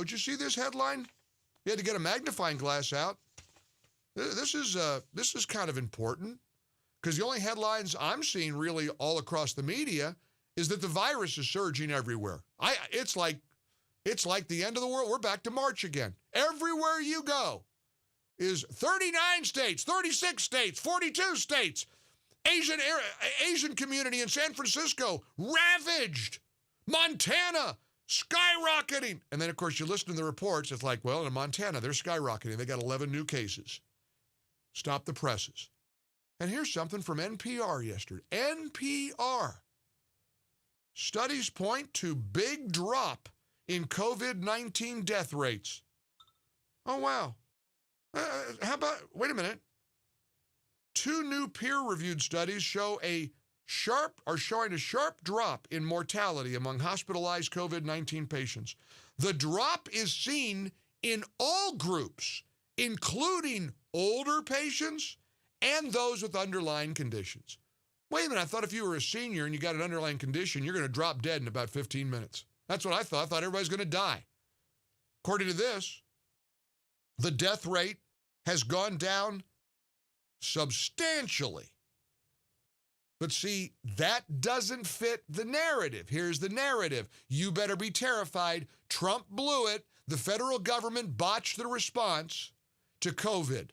Did you see this headline? You had to get a magnifying glass out. This is kind of important because the only headlines I'm seeing really all across the media is that the virus is surging everywhere. It's like the end of the world. We're back to March again. Everywhere you go is 39 states, 36 states, 42 states. Asian community in San Francisco ravaged. Montana skyrocketing. And then, of course, you listen to the reports. It's like, well, in Montana, they're skyrocketing. They got 11 new cases. Stop the presses. And here's something from NPR yesterday. NPR. Studies point to big drop in COVID-19 death rates. Oh, wow. How about, wait a minute. 2 new peer-reviewed studies showing a sharp drop in mortality among hospitalized COVID-19 patients. The drop is seen in all groups, including older patients and those with underlying conditions. Wait a minute, I thought if you were a senior and you got an underlying condition, you're going to drop dead in about 15 minutes. That's what I thought. I thought everybody's going to die. According to this, the death rate has gone down substantially. But see, that doesn't fit the narrative. Here's the narrative. You better be terrified. Trump blew it. The federal government botched the response to COVID.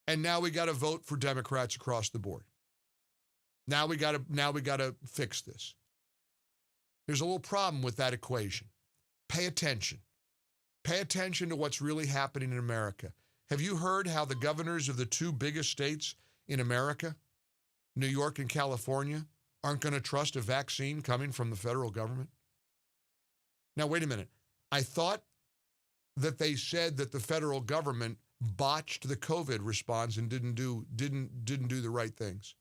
And now we got to vote for Democrats across the board. Now we got to fix this. There's a little problem with that equation. Pay attention. Pay attention to what's really happening in America. Have you heard how the governors of the 2 biggest states in America, New York and California, aren't going to trust a vaccine coming from the federal government? Now, wait a minute. I thought that they said that the federal government botched the COVID response and didn't do the right things.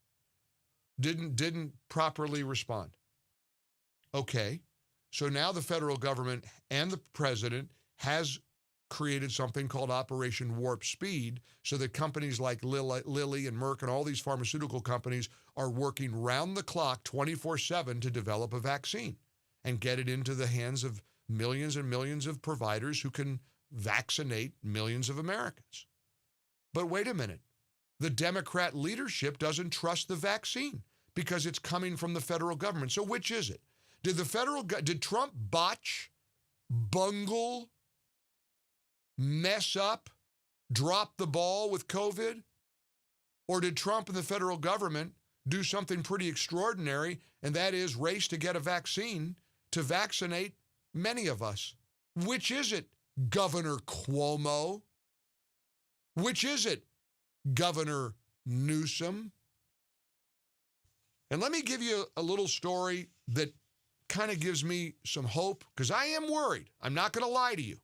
Didn't properly respond. Okay. So now the federal government and the president has created something called Operation Warp Speed so that companies like Lilly and Merck and all these pharmaceutical companies are working round the clock 24/7 to develop a vaccine and get it into the hands of millions and millions of providers who can vaccinate millions of Americans. But wait a minute. The Democrat leadership doesn't trust the vaccine because it's coming from the federal government. So which is it? Did Trump botch, bungle, mess up, drop the ball with COVID? Or did Trump and the federal government do something pretty extraordinary, and that is race to get a vaccine to vaccinate many of us? Which is it, Governor Cuomo? Which is it, Governor Newsom? And let me give you a little story that kind of gives me some hope, because I am worried. I'm not going to lie to you.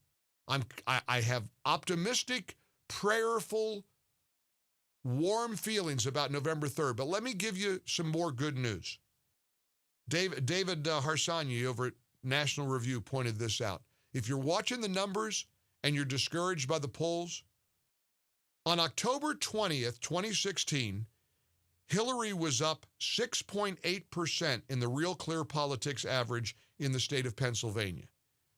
I have optimistic, prayerful, warm feelings about November 3rd. But let me give you some more good news. David Harsanyi over at National Review pointed this out. If you're watching the numbers and you're discouraged by the polls, on October 20th, 2016, Hillary was up 6.8% in the Real Clear Politics average in the state of Pennsylvania.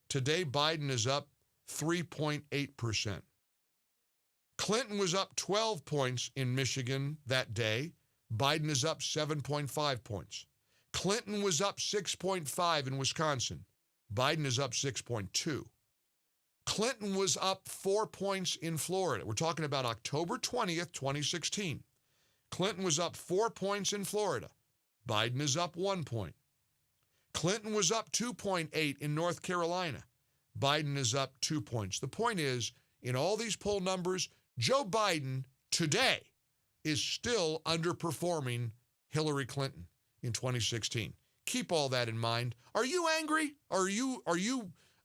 Today, Biden is up 3.8%. Clinton was up 12 points in Michigan that day. Biden is up 7.5 points. Clinton was up 6.5 in Wisconsin. Biden is up 6.2. Clinton was up 4 points in Florida. We're talking about October 20th, 2016. Clinton was up 4 points in Florida. Biden is up 1 point. Clinton was up 2.8 in North Carolina. Biden is up 2 points. The point is, in all these poll numbers, Joe Biden today is still underperforming Hillary Clinton in 2016. Keep all that in mind. Are you angry? Are you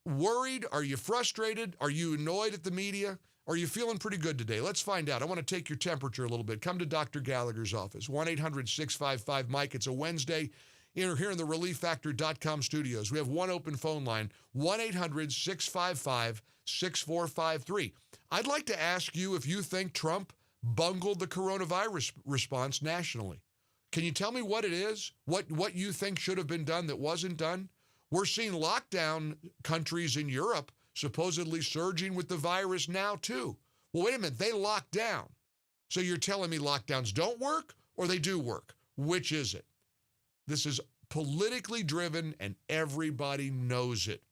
worried? Are you frustrated? Are you annoyed at the media? Are you feeling pretty good today? Let's find out. I want to take your temperature a little bit. Come to Dr. Gallagher's office, 1-800-655-MIKE. It's a Wednesday here in the ReliefFactor.com studios. We have one open phone line, 1-800-655-6453. I'd like to ask you if you think Trump bungled the coronavirus response nationally. Can you tell me what it is? What you think should have been done that wasn't done? We're seeing lockdown countries in Europe supposedly surging with the virus now too. Well, wait a minute, they locked down. So you're telling me lockdowns don't work or they do work? Which is it? This is politically driven and everybody knows it.